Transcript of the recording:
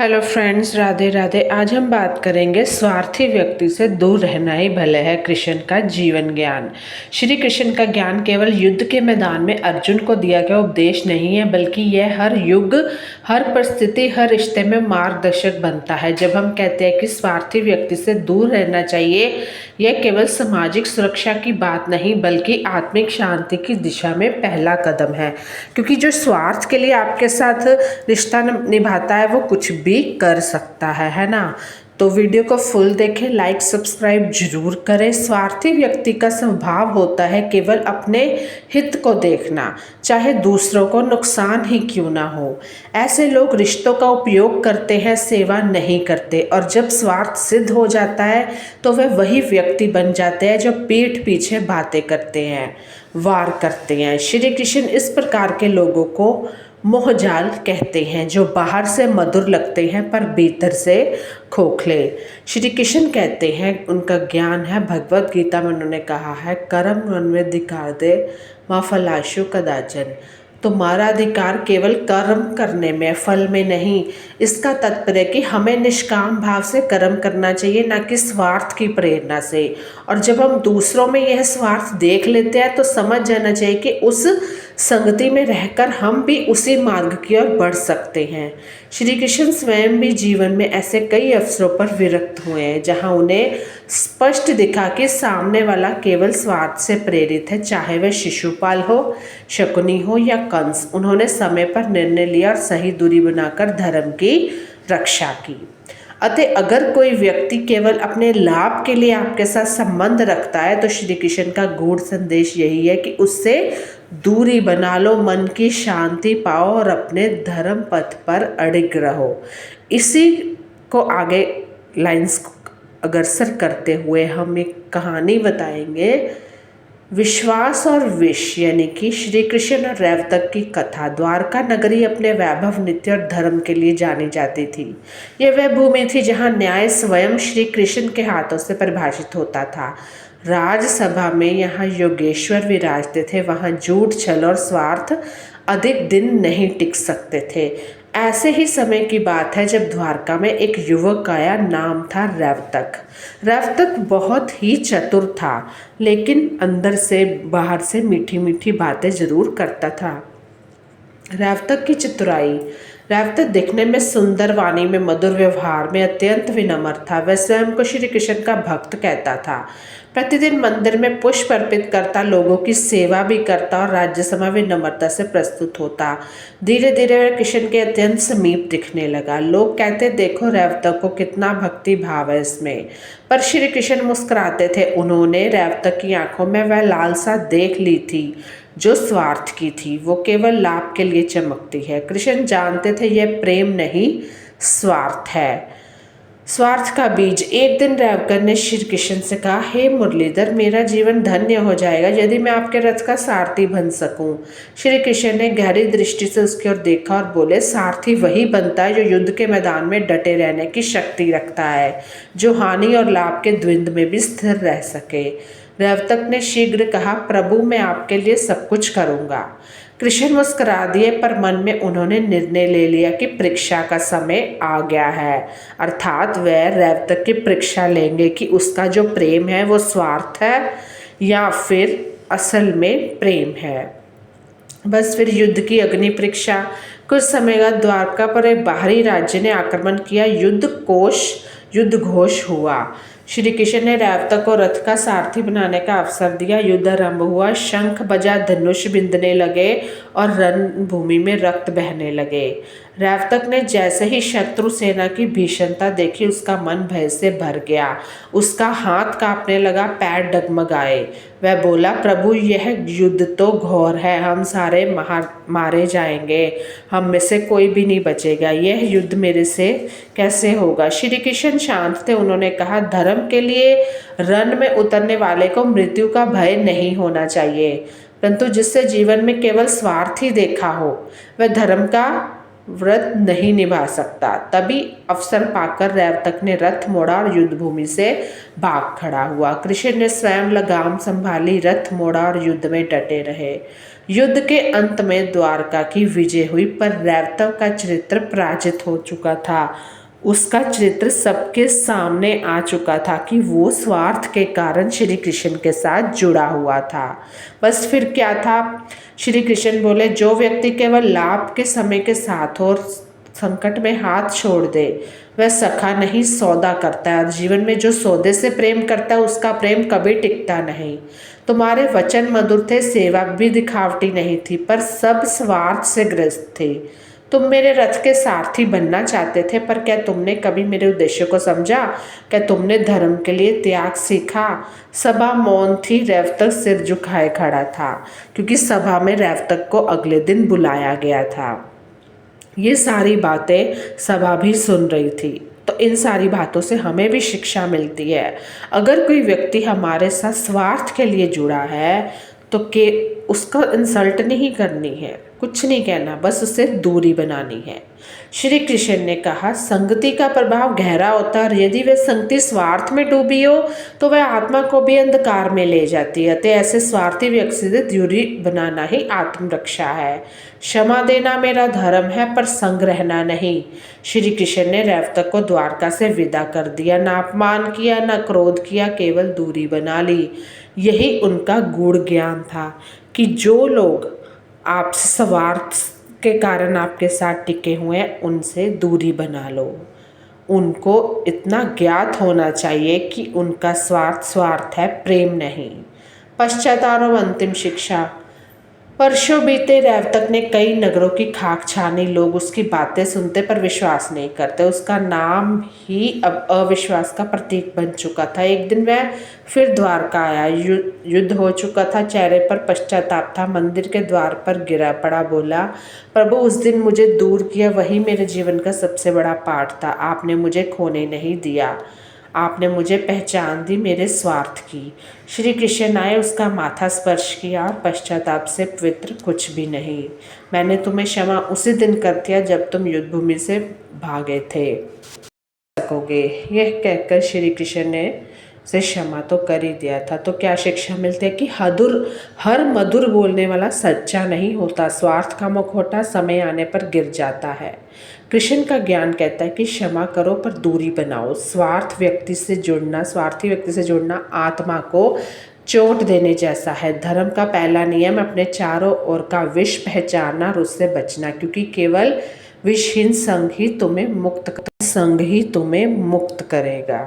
Hello friends, Radhe Radhe. आज हम बात करेंगे स्वार्थी व्यक्ति से दूर रहना ही भले है, कृष्ण का जीवन ज्ञान। श्री कृष्ण का ज्ञान केवल युद्ध के मैदान में अर्जुन को दिया गया उपदेश नहीं है, बल्कि यह हर युग, हर परिस्थिति, हर रिश्ते में मार्गदर्शक बनता है। जब हम कहते हैं कि स्वार्थी व्यक्ति से दूर रहना चाहिए, यह केवल सामाजिक सुरक्षा की बात नहीं, बल्कि आत्मिक शांति की दिशा में पहला कदम है। क्योंकि जो स्वार्थ के लिए आपके साथ रिश्ता निभाता है, वो कुछ भी कर सकता है ना। तो वीडियो को फुल देखें, लाइक सब्सक्राइब जरूर करें। स्वार्थी व्यक्ति का स्वभाव होता है केवल अपने हित को देखना, चाहे दूसरों को नुकसान ही क्यों ना हो। ऐसे लोग रिश्तों का उपयोग करते हैं, सेवा नहीं करते, और जब स्वार्थ सिद्ध हो जाता है तो वे वही व्यक्ति बन जाते हैं जो पीठ पीछे बातें करते हैं, वार करते हैं। श्री कृष्ण इस प्रकार के लोगों को मोहजाल कहते हैं, जो बाहर से मधुर लगते हैं पर भीतर से खोखले। श्री कृष्ण कहते हैं, उनका ज्ञान है, भगवत गीता में उन्होंने कहा है, कर्म रन्वेधिकार दे माँ फलाशु कदाचन। तुम्हारा अधिकार केवल कर्म करने में, फल में नहीं। इसका तात्पर्य कि हमें निष्काम भाव से कर्म करना चाहिए, ना कि स्वार्थ की प्रेरणा से। और जब हम दूसरों में यह स्वार्थ देख लेते हैं तो समझ जाना चाहिए कि उस संगति में रहकर हम भी उसी मार्ग की ओर बढ़ सकते हैं। श्री कृष्ण स्वयं भी जीवन में ऐसे कई अवसरों पर विरक्त हुए हैं जहां उन्हें स्पष्ट दिखा कि सामने वाला केवल स्वार्थ से प्रेरित है, चाहे वह शिशुपाल हो, शकुनी हो या कंस। उन्होंने समय पर निर्णय लिया और सही दूरी बनाकर धर्म की रक्षा की। अतः अगर कोई व्यक्ति केवल अपने लाभ के लिए आपके साथ संबंध रखता है तो श्री कृष्ण का गूढ़ संदेश यही है कि उससे दूरी बना लो, मन की शांति पाओ और अपने धर्म पथ पर अडिग रहो। इसी को आगे लाइंस अग्रसर करते हुए हम एक कहानी बताएंगे, विश्वास और विष, यानी कि श्री कृष्ण और रैवतक की कथा। द्वारका नगरी अपने वैभव, नित्य और धर्म के लिए जानी जाती थी। यह वह भूमि थी जहाँ न्याय स्वयं श्री कृष्ण के हाथों से परिभाषित होता था। राजसभा में यहाँ योगेश्वर विराजते थे, वहाँ झूठ, छल और स्वार्थ अधिक दिन नहीं टिक सकते थे। ऐसे ही समय की बात है जब द्वारका में एक युवक आया, नाम था रैवतक। रैवतक बहुत ही चतुर था, लेकिन अंदर से बाहर से मीठी मीठी बातें जरूर करता था। रैवतक की चतुराई। रैवतक दिखने में सुंदर, वाणी में मधुर, व्यवहार में अत्यंत विनम्र था। वह स्वयं को श्री कृष्ण का भक्त कहता था। प्रतिदिन मंदिर में पुष्प अर्पित करता, लोगों की सेवा भी करता और राज्यसभा विनम्रता से प्रस्तुत होता। धीरे धीरे वह कृष्ण के अत्यंत समीप दिखने लगा। लोग कहते, देखो रैवतक को कितना भक्ति भाव है इसमें। पर श्री कृष्ण मुस्कुराते थे। उन्होंने रैवतक की आंखों में वह लालसा देख ली थी जो स्वार्थ की थी। वो केवल लाभ के लिए चमकती है। कृष्ण जानते थे यह प्रेम नहीं, स्वार्थ है, स्वार्थ का बीज। एक दिन रैवतक ने श्री कृष्ण से कहा, हे मुरलीधर, मेरा जीवन धन्य हो जाएगा यदि मैं आपके रथ का सारथी बन सकूं। श्री कृष्ण ने गहरी दृष्टि से उसकी ओर देखा और बोले, सारथी वही बनता है जो युद्ध के मैदान में डटे रहने की शक्ति रखता है, जो हानि और लाभ के द्वंद्व में भी स्थिर रह सके। रैवतक ने शीघ्र कहा, प्रभु मैं आपके लिए सब कुछ करूंगा। कृष्ण मुस्कुरा दिए, पर मन में उन्होंने निर्णय ले लिया कि परीक्षा का समय आ गया है। अर्थात वह रैवतक की परीक्षा लेंगे कि उसका जो प्रेम है वो स्वार्थ है या फिर असल में प्रेम है। बस फिर युद्ध की अग्नि परीक्षा। कुछ समय बाद द्वारका पर एक बाहरी राज्य ने आक्रमण किया। युद्ध घोष हुआ। श्री कृष्ण ने रैवतक को रथ का सारथी बनाने का अवसर दिया। युद्ध आरंभ हुआ। शंख बजा, धनुष बिंदने लगे और रणभूमि में रक्त बहने लगे। रैवतक ने जैसे ही शत्रु सेना की भीषणता देखी, उसका मन भय से भर गया। उसका हाथ कांपने लगा, पैर डगमगाए। वह बोला, प्रभु यह युद्ध तो घोर है, हम सारे मारे जाएंगे, हम में से कोई भी नहीं बचेगा। यह युद्ध मेरे से कैसे होगा। श्री कृष्ण शांत थे। उन्होंने कहा, धर्म के लिए रण में उतरने वाले को मृत्यु का भय नहीं होना चाहिए, परंतु जिससे जीवन में केवल स्वार्थ ही देखा हो वह धर्म का व्रत नहीं निभा सकता। तभी अवसर पाकर रैवतक ने रथ मोड़ा और युद्ध भूमि से भाग खड़ा हुआ। कृष्ण ने स्वयं लगाम संभाली, रथ मोड़ा और युद्ध में डटे रहे। युद्ध के अंत में द्वारका की विजय हुई, पर रैवतव का चरित्र पराजित हो चुका था। उसका चरित्र सबके सामने आ चुका था कि वो स्वार्थ के कारण श्री कृष्ण के साथ जुड़ा हुआ था। बस फिर क्या था, श्री कृष्ण बोले, जो व्यक्ति केवल लाभ के समय के साथ और संकट में हाथ छोड़ दे वह सखा नहीं सौदा करता है, और जीवन में जो सौदे से प्रेम करता है उसका प्रेम कभी टिकता नहीं। तुम्हारे वचन मधुर थे, सेवा भी दिखावटी नहीं थी, पर सब स्वार्थ से ग्रस्त थे। तुम मेरे रथ के सारथी बनना चाहते थे, पर क्या तुमने कभी मेरे उद्देश्य को समझा? क्या तुमने धर्म के लिए त्याग सीखा? सभा मौन थी, रैवतक सिर झुकाए खड़ा था, क्योंकि सभा में रैवतक को अगले दिन बुलाया गया था। ये सारी बातें सभा भी सुन रही थी। तो इन सारी बातों से हमें भी शिक्षा मिलती है। अगर कोई व्यक्ति हमारे साथ स्वार्थ के लिए जुड़ा है तो के उसका इंसल्ट नहीं करनी है, कुछ नहीं कहना, बस उससे दूरी बनानी है। श्री कृष्ण ने कहा, संगति का प्रभाव गहरा होता है, और यदि वह संगति स्वार्थ में डूबी हो तो वह आत्मा को भी अंधकार में ले जाती है। अतः ऐसे स्वार्थी व्यक्ति से दूरी बनाना ही आत्मरक्षा है। क्षमा देना मेरा धर्म है, पर संग रहना नहीं। श्री कृष्ण ने रैवतक को द्वारका से विदा कर दिया। ना अपमान किया, ना क्रोध किया, केवल दूरी बना ली। यही उनका गूढ़ ज्ञान था कि जो लोग आपसे स्वार्थ के कारण आपके साथ टिके हुए हैं उनसे दूरी बना लो। उनको इतना ज्ञात होना चाहिए कि उनका स्वार्थ है, प्रेम नहीं। पश्चाताप और अंतिम शिक्षा। वर्षों बीते, रैवतक ने कई नगरों की खाक छानी। लोग उसकी बातें सुनते पर विश्वास नहीं करते। उसका नाम ही अब अविश्वास का प्रतीक बन चुका था। एक दिन वह फिर द्वारका आया। युद्ध हो चुका था, चेहरे पर पश्चाताप था। मंदिर के द्वार पर गिरा पड़ा, बोला, प्रभु, उस दिन मुझे दूर किया, वही मेरे जीवन का सबसे बड़ा पाठ था। आपने मुझे खोने नहीं दिया, आपने मुझे पहचान दी मेरे स्वार्थ की। श्री कृष्ण आए, उसका माथा स्पर्श किया, पश्चाताप से पवित्र कुछ भी नहीं। मैंने तुम्हें क्षमा उसी दिन कर दिया जब तुम युद्ध भूमि से भागे थे। सकोगे, यह कहकर श्री कृष्ण ने से क्षमा तो कर ही दिया था। तो क्या शिक्षा मिलती है कि हर मधुर बोलने वाला सच्चा नहीं होता। स्वार्थ का मुखौटा समय आने पर गिर जाता है। कृष्ण का ज्ञान कहता है कि क्षमा करो पर दूरी बनाओ। स्वार्थी व्यक्ति से जुड़ना आत्मा को चोट देने जैसा है। धर्म का पहला नियम अपने चारों ओर का विष पहचानना और उससे बचना, क्योंकि केवल विषहीन संग ही तुम्हें मुक्त करेगा।